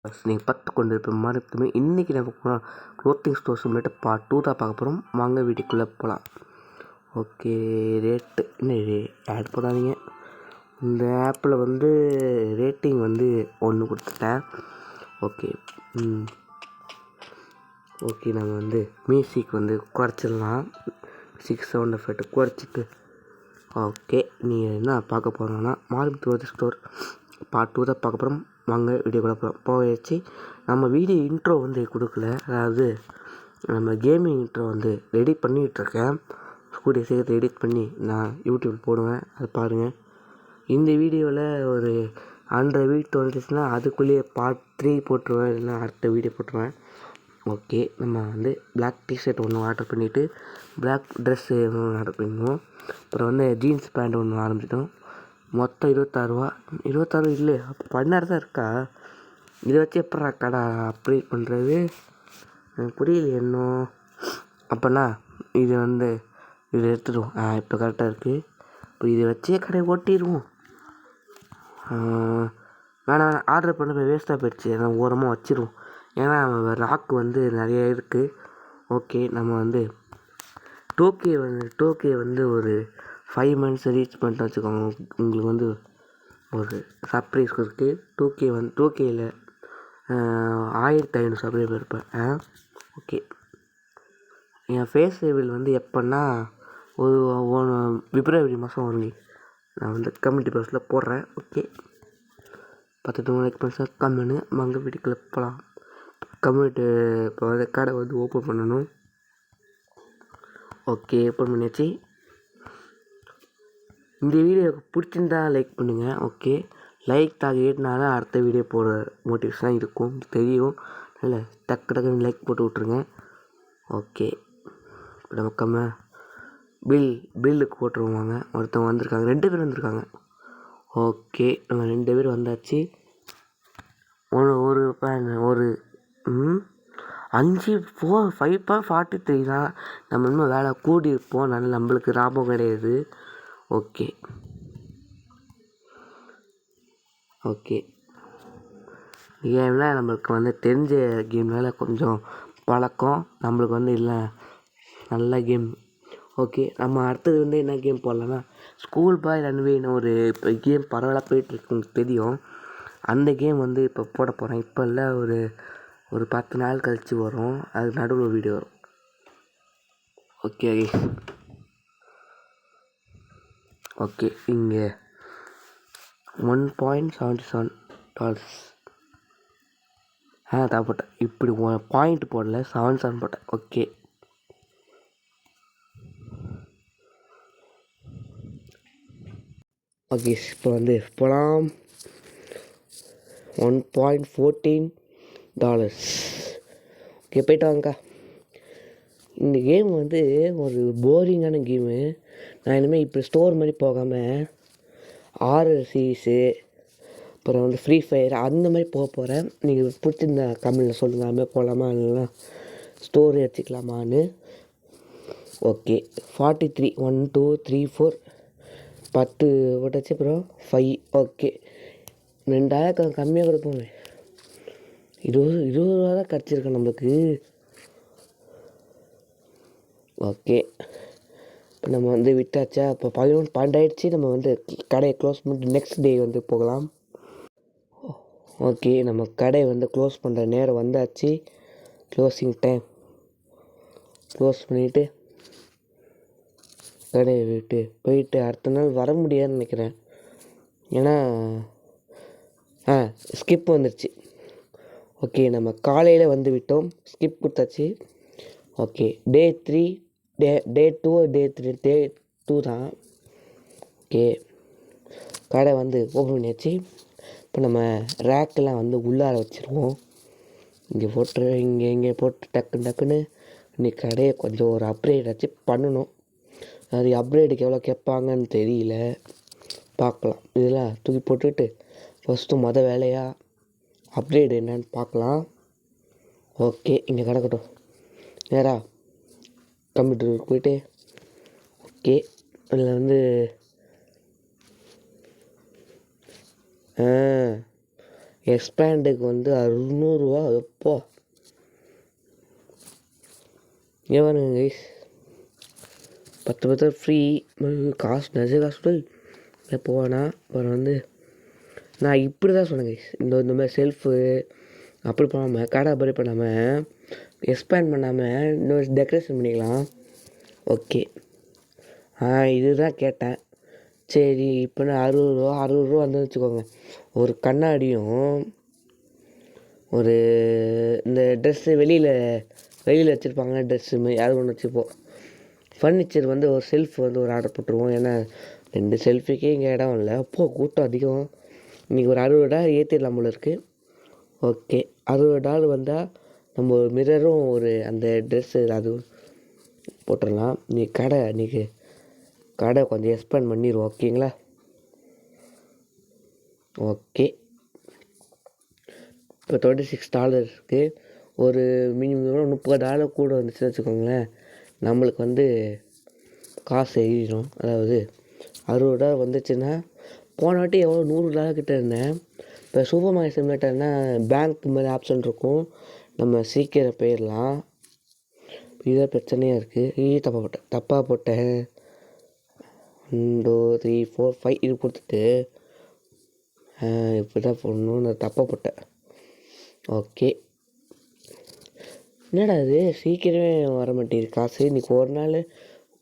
நீங்கள் பார்த்து கொண்டு இருப்ப மாதிரி இன்றைக்கி நம்ம போகிறோம் க்ளோத்திங் ஸ்டோர்ஸ் முன்னாடி பார்ட் 2 தான் பார்க்க போகிறோம். வாங்க வீட்டுக்குள்ளே போகலாம். ஓகே, ரேட்டு இன்னும் ஆட் பண்ணாதீங்க. இந்த ஆப்பில் ரேட்டிங் 1 கொடுத்துட்டேன். ஓகே ஓகே நம்ம மியூசிக் குறைச்சிடலாம். 6 சவுண்ட் எஃபெக்ட் குறைச்சிட்டு ஓகே நீங்கள் என்ன பார்க்க போகிறோன்னா மார்பிள் ஸ்டோர் பார்ட் 2 தான் பார்க்க போகிறோம். வாங்க வீடியோக்குள்ளே போயாச்சு. நம்ம வீடியோ இன்ட்ரோ கொடுக்கல, அதாவது நம்ம கேமிங் இன்ட்ரோ ரெடி பண்ணிகிட்ருக்கேன். கூடிய சீக்கிரத்தை எடிட் பண்ணி நான் யூடியூப் போடுவேன், அதை பாருங்கள். இந்த வீடியோவில் ஒரு 100 வீடியோ வந்துச்சுன்னா அதுக்குள்ளேயே பார்ட் 3 போட்டுருவேன், இல்லைன்னா அடுத்த வீடியோ போட்டுருவேன். ஓகே, நம்ம பிளாக் டிஷர்ட் ஒன்று ஆர்டர் பண்ணிவிட்டு பிளாக் ட்ரெஸ்ஸு ஒன்று ஆர்டர் பண்ணிடுவோம். அப்புறம் ஜீன்ஸ் பேண்ட் ஒன்று ஆரம்பிச்சிட்டோம். மொத்தம் 26 இல்லையே, அப்போ 16 தான் இருக்கா? இதை வச்சு எப்படா கடை அப்டேட் பண்ணுறது? எனக்கு புரியல இன்னும். அப்போனா இது இது எடுத்துடுவோம். இப்போ கரெக்டாக இருக்குது. இப்போ இதை வச்சே கடையை ஓட்டிடுவோம். வேணாம், ஆர்டர் பண்ண போய் வேஸ்ட்டாக போயிடுச்சு. நான் ஓரமாக வச்சிடுவோம். ஏன்னா ராக்கு நிறைய இருக்குது. ஓகே, நம்ம டோக்கியோ ஒரு 5 months ரீச் பண்ணிட்டு வச்சுக்கோங்க. உங்களுக்கு ஒரு சர்ப்ரைஸ் இருக்குது. டோக்கியோவில் 1500 சப்ஸ்கிரைபர் இருப்பேன். ஓகே, என் ஃபேஸ் ரிவீல் எப்போன்னா ஒரு பிப்ரவரி மாதம் வருங்க. நான் கம்யூனிட்டி போஸ்ட்டில் போடுறேன். ஓகே, 10 லைக் பண்ணி கம்முன்னு வாங்க வீட்டுக்குள்ளே போகலாம். கம்யூனிட்டி இப்போ கடை ஓப்பன் பண்ணணும். ஓகே, ஓப்பன் பண்ணியாச்சு. இந்த வீடியோ பிடிச்சிருந்தா லைக் பண்ணுங்கள். ஓகே, லைக் ஏறினா தான் அடுத்த வீடியோ போட மோட்டிவேஷனாக இருக்கும், தெரியும். இல்லை, டக்குன்னு லைக் போட்டு விட்ருங்க. ஓகே, இப்போ நம்ம பில்லுக்கு போட்டுருவாங்க. ஒருத்தவங்க வந்திருக்காங்க, 2 பேர் வந்திருக்காங்க. ஓகே, நம்ம 2 பேர் வந்தாச்சு. ஒரு 5.43 தான். நம்ம இன்னும் வேலை கூடி இருப்போம், அதனால் நம்மளுக்கு லாபம் கிடையாது. ஓகே ஓகே கேம்லாம் நம்மளுக்கு தெரிஞ்ச கேம்னால கொஞ்சம் பழக்கம். நம்மளுக்கு இல்லை நல்ல கேம். ஓகே, நம்ம அடுத்தது என்ன கேம் போடலான்னா ஸ்கூல் பாய் ரன்வேன்னு ஒரு இப்போ கேம் பரவலாக போயிட்டுருக்கு, உங்களுக்கு தெரியும். அந்த கேம் இப்போ போட போகிறேன். இப்போ இல்லை, ஒரு 10 நாள் கழித்து வரும். அது நடுவில் வீடியோ வரும். ஓகே ஓகே இங்கே $1.77 தான் போட்டேன். இப்படி பாயிண்ட் போடல, 77 போட்டேன். ஓகே, ஓகே இப்போ போகலாம். $1.14. ஓகே, போய்ட்டு வாங்கக்கா. இந்த கேம் ஒரு போரிங்கான கேமு. நான் இனிமேல் இப்படி ஸ்டோர் மாதிரி போகாமல் ஆர்ஆர் சீரீஸு, அப்புறம் ஃப்ரீ ஃபயர் அந்த மாதிரி போக போகிறேன். நீங்கள் பிடிச்சிருந்த கமெண்டில் சொல்லுங்கள், அதுமாதிரி போகலாமா இல்லைனா ஸ்டோரி வச்சுக்கலாமான்னு. ஓகே, 43 1 2 3 4 10 போட்டாச்சு. அப்புறம் 5. ஓகே, 2000 கம்மியாக கொடுப்போமே. 20 ரூபா தான் கிடச்சிருக்கு நம்மளுக்கு. ஓகே, இப்போ நம்ம விட்டாச்சா. இப்போ 11 ஆகிடுச்சு. நம்ம கடையை க்ளோஸ் பண்ணிட்டு நெக்ஸ்ட் டே போகலாம். ஓகே, நம்ம கடை க்ளோஸ் பண்ணுற நேரம் வந்தாச்சு. Closing time. க்ளோஸ் பண்ணிவிட்டு கடையை விட்டு போயிட்டு அடுத்த நாள் வர முடியாதுன்னு நினைக்கிறேன். ஏன்னா ஸ்கிப் வந்துடுச்சு. ஓகே, நம்ம காலையில் விட்டோம், ஸ்கிப் கொடுத்தாச்சு. ஓகே, டே 2 டே 2 தான். ஓகே, கடை ஓப்பன் பண்ணியாச்சு. இப்போ நம்ம ரேக்கெல்லாம் உள்ளார வச்சுருவோம். இங்கே போட்டு டக்குன்னு இன்னைக்கு கடையை கொஞ்சம் ஒரு அப்கிரேட் வச்சு பண்ணணும். அது அப்கிரேடுக்கு எவ்வளோ கேட்பாங்கன்னு தெரியல, பார்க்கலாம். இதெல்லாம் தூக்கி போட்டுட்டு ஃபஸ்ட்டு வேலையாக அப்கிரேடு என்னன்னு பார்க்கலாம். ஓகே, இங்கே கிடக்கட்டும். நேராக கம்ப்யூட்டருக்கு போய்ட்டு ஓகே, இதில் எக்ஸ்பேண்டுக்கு வந்து 600 எப்போ ஏவானுங்க கைஸ் 10 ஃப்ரீ காசு நிறைய காசு போவானா அப்புறம் வந்து நான் இப்படி தான் சொன்னேன் கைஸ் இந்த மாதிரி செல்ஃபு அப்படி பண்ணாமல் கடை அப்படி பண்ணாமல் எக்ஸ்பேண்ட் பண்ணாமல் இன்னொரு டெக்கரேஷன் பண்ணிக்கலாம். ஓகே இதுதான் கேட்டேன். சரி இப்போ நான் 60 ரூபா வந்து வச்சுக்கோங்க. ஒரு கண்ணாடியும் ஒரு இந்த ட்ரெஸ்ஸு வெளியில் வச்சுருப்பாங்க ட்ரெஸ்ஸு மாதிரி அது ஒன்று வச்சுப்போம். ஃபர்னிச்சர் வந்து ஒரு செல்ஃப் வந்து ஒரு ஆர்டர் போட்டுருவோம். ஏன்னா 2 செல்ஃபுக்கே இங்கே இடம் இல்லை. கூட்டம் அதிகம். இன்றைக்கி ஒரு $60 ஏற்றிடலாம் போல இருக்குது. ஓகே $60 வந்தால் நம்ம ஒரு மிரரும் ஒரு அந்த ட்ரெஸ்ஸு அது போட்டுடலாம். இன்றைக்கி கடை கொஞ்சம் எக்ஸ்பேண்ட் பண்ணிடுவோம். ஓகேங்களா? ஓகே இப்போ $26 இருக்குது. ஒரு மினிமம் $30 கூட வந்துச்சுன்னு வச்சுக்கோங்களேன். நம்மளுக்கு வந்து காசு எழுதிடும். அதாவது $60 வந்துச்சுன்னா போன வாட்டி எவ்வளோ $100 கிட்டே இருந்தேன். இப்போ சூப்பர் மார்க்கெட் சிமுலேட்டர்னால் பேங்க் மாதிரி ஆப்ஷன் இருக்கும். நம்ம சீக்கிரம் போயிடலாம். இதுதான் பிரச்சனையாக இருக்குது. தப்பாக போட்டேன் 1 2 3 4 5 இது கொடுத்துட்டு இப்படி தான் போடணும். நான் தப்பாக போட்டேன். ஓகே என்னடா இது சீக்கிரமே வர மாட்டேங்குது காசு. இன்றைக்கி ஒரு நாள்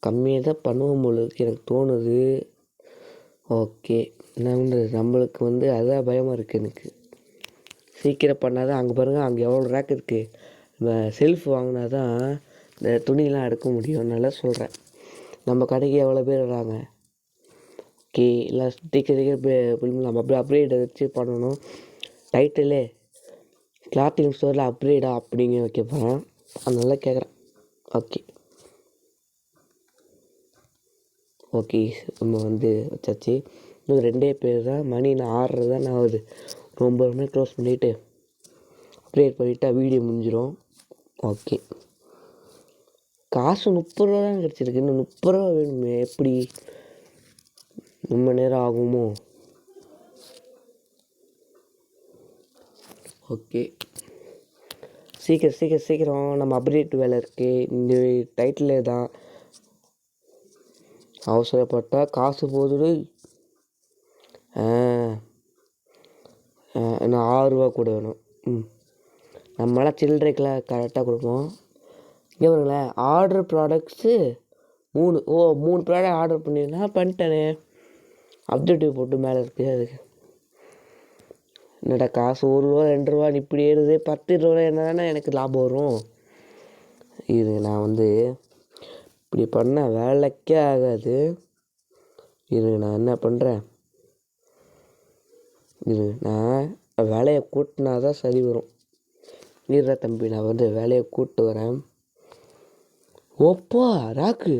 கம்மியாக தான் பண்ணுவோம் போல இருக்குது எனக்கு தோணுது. ஓகே நம்மளுக்கு வந்து அதுதான் பயமாக இருக்குது எனக்கு. சீக்கிரம் பண்ணால் தான் அங்கே பாருங்கள் அங்கே எவ்வளோ ரேக் இருக்குது. நம்ம செல்ஃப் வாங்கினா தான் இந்த துணியெலாம் எடுக்க முடியும். நல்லா சொல்கிறேன். நம்ம கடைக்கு எவ்வளோ பேர் வராங்க. ஓகே எல்லாம் நம்ம அப்படியே அப்கிரேட் வச்சு பண்ணணும். டைட்டிலே கிளாத்திங் ஸ்டோரில் அப்கிரேடா அப்படிங்க வைக்க போகிறேன். அதனால கேட்குறேன். ஓகே நம்ம வந்து வச்சாச்சு. இன்னும் 2 பேர் தான். மணி நான் 6:30 தான் ஆகுது. 9 மணி க்ளோஸ் பண்ணிவிட்டு அப்கிரேட் பண்ணிவிட்டா வீடியோ முடிஞ்சிடும். ஓகே காசு 30 ரூபா தான் கிடச்சிருக்கு. இன்னும் 30 ரூபா வேணுமே. எப்படி ரொம்ப நேரம் ஆகுமோ? ஓகே சீக்கிரம் நம்ம அப்டேட் வேலை இருக்குது. இந்த டைட்டிலே தான் அவசரப்பட்டால் காசு போகுது. இன்னும் 6 ரூபா கூட வேணும். நம்மளாம் சில்லறைக்கெலாம் கரெக்டாக கொடுப்போம். இங்கே பாருங்களேன் ஆர்டர் ப்ராடக்ட்ஸு 3 ப்ராடக்ட் ஆர்டர் பண்ணிட்டேனே. அப்டேட்டிவ் போட்டு மேலே இருக்குது. அதுக்கு என்னடா காசு 1 ரூபா 2 ரூபா இப்படி ஏறுது. 10 ரூபா என்ன தானே எனக்கு லாபம் வரும். இது நான் வந்து இப்படி பண்ணால் வேலைக்கே ஆகாது. நான் என்ன பண்ணுறேன். நான் வேலையை கூட்டினா தான் சரி வரும். தம்பி நான் வந்து வேலையை கூப்பிட்டு வரேன். ஓப்பா ரேக்கு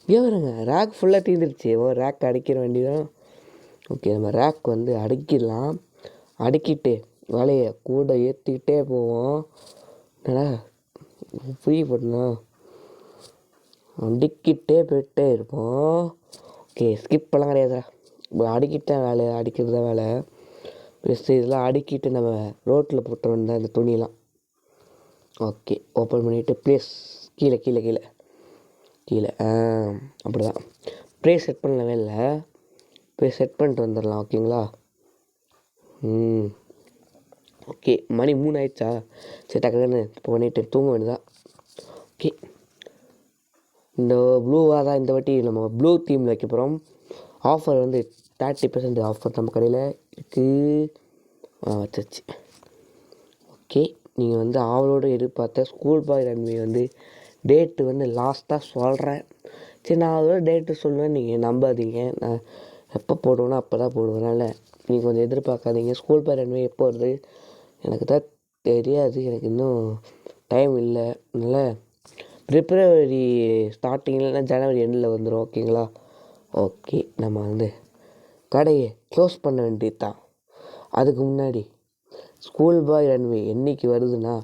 வருங்க. ரேக் ஃபுல்லாக தீர்ந்துருச்சு. ரேக் அடிக்கிற வேண்டியதான். ஓகே நம்ம ரேக் வந்து அடுக்கிடலாம். அடுக்கிட்டு வேலையை கூட ஏற்றிக்கிட்டே போவோம். என்னடா ஃப்ரீ பண்ணலாம். அடுக்கிட்டே போயிட்டே இருப்போம். ஓகே ஸ்கிப் பண்ணலாம் கிடையாதா. அடுக்கிட்டேன் வேலை அடிக்கிறது தான் வேலை. பெஸ்ட்டு இதெல்லாம் அடுக்கிட்டு நம்ம ரோட்டில் போட்டு வந்தேன் இந்த துணியெல்லாம். ஓகே ஓப்பன் பண்ணிவிட்டு ப்ளேஸ் கீழே அப்படி தான் ப்ளேஸ் செட் பண்ணவே இல்லை. ப்ளேஸ் செட் பண்ணிட்டு வந்துடலாம். ஓகேங்களா? ஓகே மணி 3 ஆயிடுச்சா. சரி டக்குன்னு இப்போ பண்ணிவிட்டு தூங்க வேண்டியதான். ஓகே இந்த ப்ளூவாக தான் இந்த வாட்டி நம்ம ப்ளூ தீமில் வைக்க போகிறோம். ஆஃபர் வந்து 30% ஆஃபர் நம்ம கடையில் இருக்குது. வச்சாச்சு. ஓகே நீங்கள் வந்து ஆவலோடு எதிர்பார்த்த ஸ்கூல் பாய் ரன்வே வந்து டேட்டு வந்து லாஸ்ட்டாக சொல்கிறேன். சரி நான் அதோட டேட்டு சொல்லுவேன். நீங்கள் நம்பாதீங்க. நான் எப்போ போடுவேனோ அப்போ தான் போடுவேனால நீங்கள் கொஞ்சம் எதிர்பார்க்காதீங்க. ஸ்கூல் பாய் ரன்வே எப்போ வருது எனக்கு தான் தெரியாது. எனக்கு இன்னும் டைம் இல்லை. அதனால் பிப்ரவரி ஸ்டார்டிங்கில் இல்லைனா ஜனவரி எண்டில் வந்துடும். ஓகேங்களா? ஓகே நம்ம வந்து கடையை க்ளோஸ் பண்ண வேண்டியது தான். அதுக்கு முன்னாடி ஸ்கூல் பாய் ரன்வே என்றைக்கு வருதுன்னா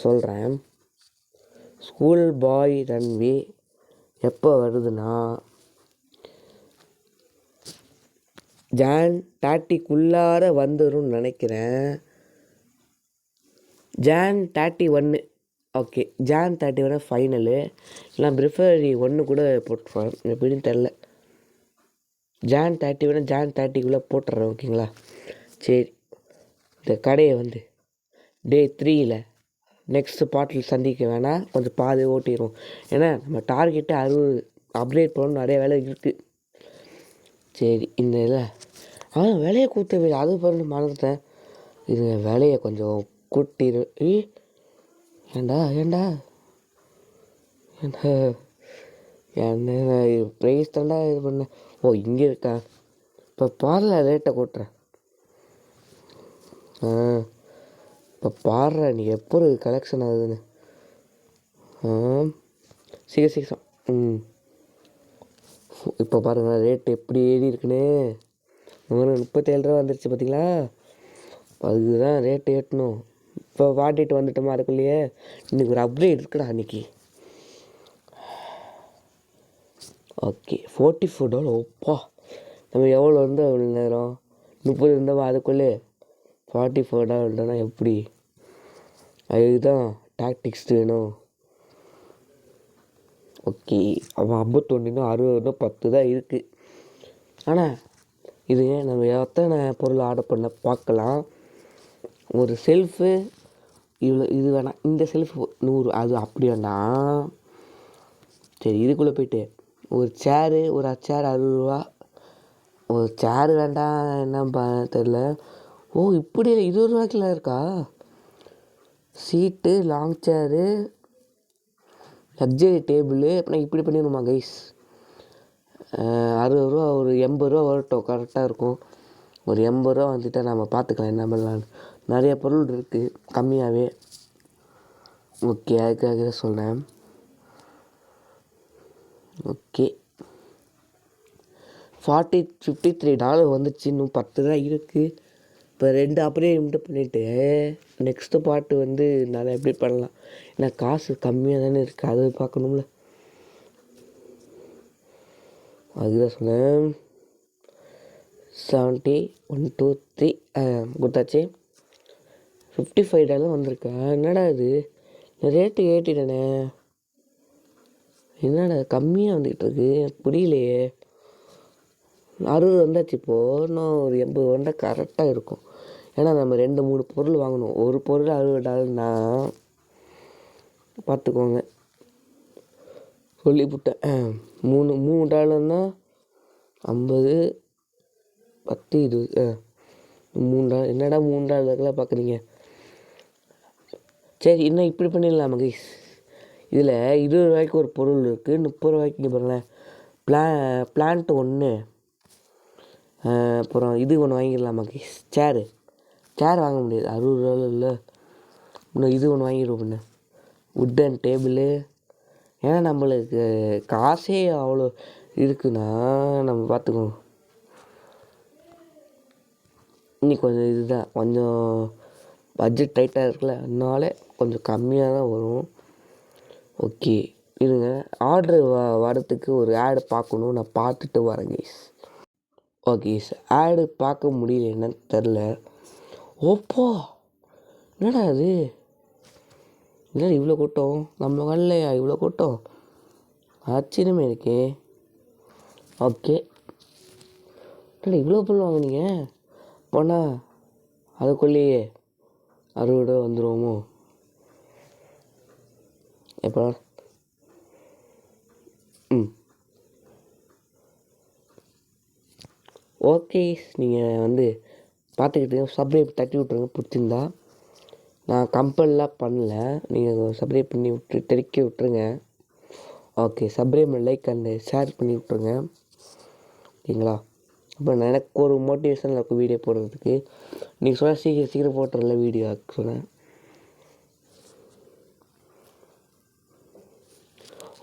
சொல்கிறேன். ஸ்கூல் பாய் ரன்வே எப்போ வருதுன்னா ஜான் 30க்குள்ளார வந்துரும்னு நினைக்கிறேன். ஜான் 31. Okay, John 31 final. நான் பிப்ரவரி 1 கூட போட்டுருவேன், எப்படின்னு தெரில. ஜான் 31 ஜான் 30க்குள்ளே போட்டுறேன், ஓகேங்களா? சரி, இந்த கடையை வந்து டே 3ல் நெக்ஸ்ட் பார்ட்டில் சந்திக்க வேணாம், கொஞ்சம் பாதி ஓட்டிடுவோம். ஏன்னா நம்ம டார்கெட்டு 60 அப்கிரேட் பண்ணணும், நிறைய வேலை இருக்குது. சரி, இந்த இதில் விலையை கூட்டவே அது பண்ணு மறந்துட்டேன். இது விலையை கொஞ்சம் கூட்டிடு. ஏண்டா ஏண்டா ஏண்டா என்ன ப்ரைஸ் தாண்டா இது பண்ண. ஓ, இங்கே இருக்கா? இப்போ பாருல, ரேட்டை கூட்டுறேன். இப்போ பாடுற நீ எப்போ கலெக்ஷன் ஆகுதுன்னு. சீக்கிரம். இப்போ பாருங்கள் ரேட்டு எப்படி ஏறி இருக்குன்னு. 37 ரூபா வந்துருச்சு பார்த்தீங்களா? அதுக்கு தான் ரேட்டு ஏற்றணும். இப்போ வாட்டிட்டு வந்துட்டோமா, அதுக்குள்ளேயே இன்றைக்கி ஒரு அப்கிரேட் இருக்குடா அன்றைக்கி. ஓகே, $44. ஒப்பா, நம்ம எவ்வளோ இருந்தால் எவ்வளோ நேரம் 30 இருந்தோமா, அதுக்குள்ளே $44 எப்படி? அதுதான் டாக்டிக்ஸ் வேணும். ஓகே, அவன் 51 60 10 தான் இருக்குது. ஆனால் இது நம்ம எத்தனை பொருள் ஆர்டர் பண்ண பார்க்கலாம். ஒரு செல்ஃபு இவ்வளோ, இது வேணாம். இந்த செல்ஃபு 100, அது அப்படி வேண்டாம். சரி, இதுக்குள்ளே போய்ட்டு ஒரு சேரு, ஒரு சேர் 60 ரூபா. ஒரு சேரு வேண்டாம், என்ன தெரில. ஓ, இப்படி 20 ரூபாய்க்குலாம் இருக்கா? சீட்டு, லாங் சேரு, லக்ஸரி டேபிளு. அப்புறம் இப்படி பண்ணிடணுமா கைஸ்? 60 ரூபா, ஒரு 80 ரூபா வரட்டும், கரெக்டாக இருக்கும். ஒரு 80 ரூபா வந்துட்டால் நம்ம பார்த்துக்கலாம் என்ன பண்ணலான்னு. நிறைய பொருள் இருக்குது கம்மியாகவே. ஓகே, அதுக்காக தான் சொல்கிறேன். ஓகே, $53 வந்துச்சு. இன்னும் 10 தான் இருக்குது. இப்போ 2 அப்படியே இம்ப்ளிட் பண்ணிவிட்டு நெக்ஸ்ட்டு பார்ட்டு வந்து நல்லா எப்படி பண்ணலாம். ஏன்னா காசு கம்மியாக தானே இருக்குது, அது பார்க்கணும்ல. அதுதான் சொன்னேன். 70 1 2 3 கொடுத்தாச்சு. $55 வந்திருக்கா? என்னடா இது, ரேட்டு ஏற்றிட்டேனே. என்னடா கம்மியாக வந்துக்கிட்டு இருக்கு, புரியலையே. 60 வந்தாச்சு. இப்போது இன்னும் ஒரு 80 வந்தால் கரெக்டாக இருக்கும். ஏன்னா நம்ம 2-3 பொருள் வாங்கணும். ஒரு பொருள் $60னா பார்த்துக்கோங்க, சொல்லிவிட்டேன். $3 50 10 20 $3. என்னடா $3 பார்க்குறீங்க? சரி, இன்னும் இப்படி பண்ணிடலாமா கைஸ்? இதில் 20 ரூபாய்க்கு ஒரு பொருள் இருக்குது, 30 ரூபாய்க்கு. இங்கே பாருங்களேன், பிளான்ட் 1, அப்புறம் இது ஒன்று வாங்கிடலாமா கைஸ்? சேர் வாங்க முடியாது, $60 இல்லை. இன்னும் இது ஒன்று வாங்கிடுவோம். பண்ண உட்டன் டேபிளு. ஏன்னா நம்மளுக்கு காசே அவ்வளோ இருக்குன்னா நம்ம பார்த்துக்கோங்க. இன்னைக்கு கொஞ்சம் இதுதான், கொஞ்சம் பட்ஜெட் டைட்டாக இருக்குல்ல, அதனால கொஞ்சம் கம்மியாக தான் வரும். ஓகே, இருங்க, ஆர்டரு வரத்துக்கு ஒரு ஆடு பார்க்கணும், நான் பார்த்துட்டு வரேன் கைஸ். ஓகே, ஆடு பார்க்க முடியல, என்னன்னு தெரில. ஓப்போ, என்னடா அது, இல்லை இவ்வளோ கூட்டம் நம்ம வரலையா? இவ்வளோ கூட்டம் ஆச்சரியமே இருக்கே. ஓகே, இல்லை இவ்வளோ பொருள் வாங்கினீங்க போனால் அதுக்குள்ளேயே 60 வந்துடுவோமோ எப்போ? ஓகே, நீங்கள் வந்து பார்த்துக்கிட்டு சப்ஸ்கிரைப் தட்டி விட்ருங்க பிடிச்சிருந்தா. நான் கம்பல்லாம் பண்ணல, நீங்கள் சப்ஸ்கிரைப் பண்ணி தெறிக்க விட்ருங்க. Okay, subscribe like and share பண்ணி விட்ருங்க, ஓகேங்களா? அப்போ எனக்கு ஒரு மோட்டிவேஷனில் இருக்கும் வீடியோ போடுறதுக்கு. நீங்கள் சொல்ல சீக்கிரம் போட்டுறல வீடியோ சொன்னேன்.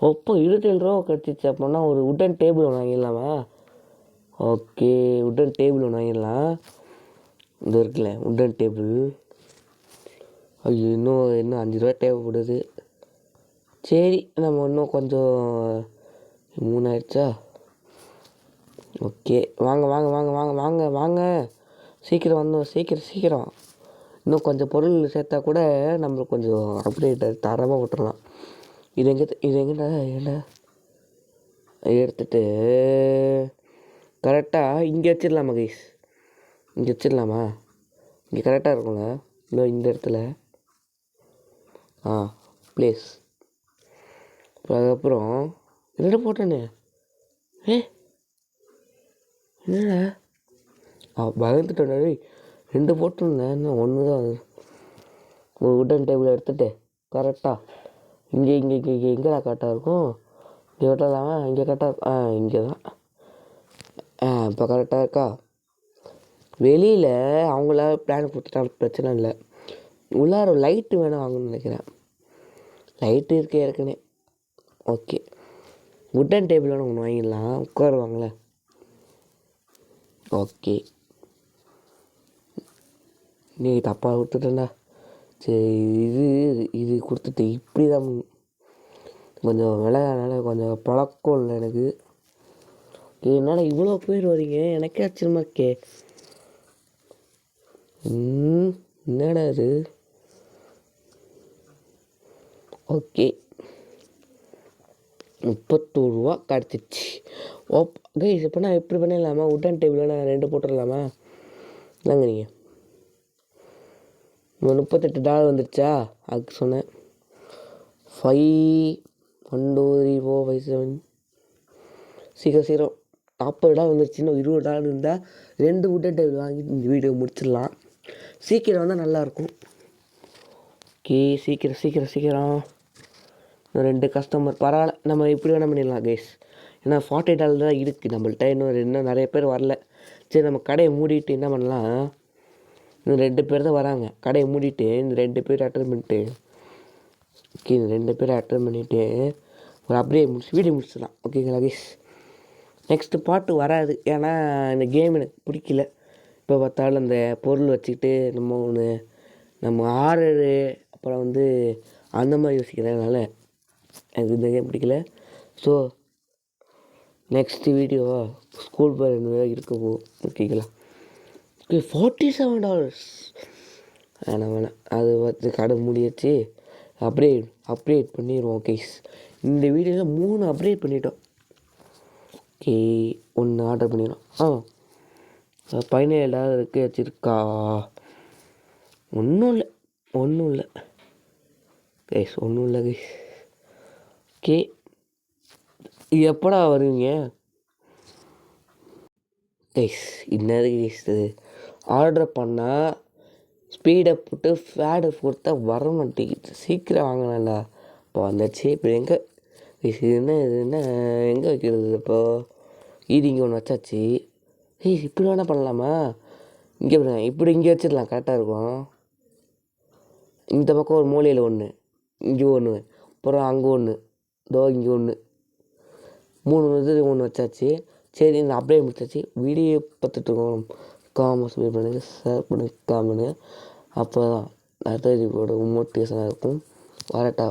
இப்போ 27 ரூபா கிடச்சிச்சு. அப்படின்னா ஒரு உட்டன் டேபிள் ஒன்று வாங்கிடலாமா? ஓகே, உட்டன் டேபிள் ஒன்று வாங்கிடலாம். இது இருக்குல்ல உட்டன் டேபிள். ஐயோ, இன்னும் 5 ரூபா தேவைப்படுது. சரி, நம்ம இன்னும் கொஞ்சம் 3 ஆயிடுச்சா? ஓகே வாங்க வாங்க வாங்க வாங்க வாங்க வாங்க சீக்கிரம் வந்தோம் சீக்கிரம் இன்னும் கொஞ்சம் பொருள் சேர்த்தா கூட நம்மளுக்கு கொஞ்சம் அப்டேட் தரமாக விட்டுறலாம். இது எங்கிட்ட என்ன எடுத்துகிட்டு கரெக்டாக இங்கே வச்சிடலாமா கைஸ்? இங்கே வச்சிடலாமா? இங்கே கரெக்டாக இருக்கும்ல இன்னும் இந்த இடத்துல ப்ளேஸ். அதுக்கப்புறம் ரெண்டு போட்டேன்னு என்னடா பயந்துட்டேன். 2 போட்டிருந்தேன் இன்னும் 1 தான். ஒரு உட்டன் டேபிள் எடுத்துகிட்டு கரெக்டாக இங்கே எங்கேடா கரெக்டாக இருக்கும்? இங்கே விட்டலாமா? இங்கே கரெக்டாக இருக்கும். இங்கே தான். இப்போ கரெக்டாக இருக்கா? வெளியில் அவங்கள பிளான் கொடுத்துட்டா பிரச்சனை இல்லை. உள்ளார லைட்டு வேணால் வாங்கணும்னு நினைக்கிறேன். லைட்டு இருக்கே ஏற்கனவே. ஓகே உட்டன் டேபிள் வேணும் ஒன்று வாங்கிடலாம். உட்காருவாங்களே. ஓகே நீ தப்பாக கொடுத்துட்டேன்டா. சரி இது கொடுத்துட்டு இப்படி தான் கொஞ்சம் விளையாடனால கொஞ்சம் பழக்கம் இல்லை எனக்கு. என்னால் இவ்வளோ பேர் வரீங்க எனக்கே ஆச்சரியமா இருக்கே. என்னடா இது? ஓகே 31 ரூபா கிடச்சிச்சு. கைஸ் இப்போ நான் எப்படி பண்ணிடலாமா? உட்டன் டேபிளில் நான் 2 போட்டுடலாமா? என்னங்க நீங்கள் $38 வந்துடுச்சா? அதுக்கு சொன்னேன். 5 1 2 3 4 5 7 சீக்கிரம் $40 வந்துருச்சு. இன்னும் $20 இருந்தால் 2 உட்டன் டேபிள் வாங்கி இந்த வீடியோ முடிச்சிடலாம். சீக்கிரம் வந்தால் நல்லாயிருக்கும். ஓகே சீக்கிரம் இன்னும் 2 கஸ்டமர் பரவாயில்ல. நம்ம இப்படி வேணால் பண்ணிடலாம் கைஸ். ஏன்னா $40 தான் இருக்குது நம்மள்கிட்ட. இன்னும் நிறைய பேர் வரல. சரி நம்ம கடையை மூடிட்டு என்ன பண்ணலாம்? இன்னும் 2 பேர் தான் வராங்க. கடையை மூடிட்டு இந்த 2 பேர் அட்டன் பண்ணிட்டு இந்த 2 பேர் அட்டன் பண்ணிவிட்டு ஒரு அப்படியே வீடியோ முடிச்சிடலாம். ஓகேங்களா கைஸ்? நெக்ஸ்ட்டு பாட்டு வராது. ஏன்னா இந்த கேம் எனக்கு பிடிக்கல. இப்போ பார்த்தாலும் அந்த பொருள் வச்சுக்கிட்டு நம்ம ஆர்டரு அப்புறம் அந்த மாதிரி யோசிக்கிறதுனால எனக்கு இந்த கேம் பிடிக்கல. ஸோ நெக்ஸ்ட்டு வீடியோ ஸ்கூல் பேர் இருக்கவோ. ஓகேங்களா? $47 வேணாம் அது கடை முடியாச்சு. அப்டேட் பண்ணிடுவோம் கைஸ். இந்த வீடியோவில் 3 அப்டேட் பண்ணிட்டோம். ஓகே 1 ஆர்டர் பண்ணிடுறோம். $17 இருக்கு வச்சுருக்கா. ஒன்றும் இல்லை கைஸ். ஓகே எப்படா வருவீங்க கைஸ்? இன்னது கைஸ் ஆர்டர் பண்ணால் ஸ்பீடை போட்டு ஃபேடை கொடுத்தா வர மாட்டேங்குது. சீக்கிரம் வாங்கினாண்டா. இப்போ வந்துடுச்சு. இப்போ எங்கே இது என்ன எங்கே வைக்கிறது? இப்போது இங்கே ஒன்று வச்சாச்சு. இப்படி வேணால் பண்ணலாமா? இங்கே வச்சிடலாம். கரெக்டாக இருக்கும். இந்த பக்கம் ஒரு மூலையில் ஒன்று, இங்கே ஒன்று, அப்புறம் அங்கே ஒன்று, இங்கே ஒன்று, 3 வச்சாச்சு. சரி இந்த அப்படியே முடிச்சாச்சு. வீடியோ பார்த்துட்ருக்கோம். காமெண்ட்ஸ் பண்ணுங்கள், ஷேர் பண்ணுங்கள், கமெண்ட் பண்ணுங்கள். அப்போ தான் அடுத்த வீடியோட மோட்டிவேஷனாக இருக்கும். வரட்டா.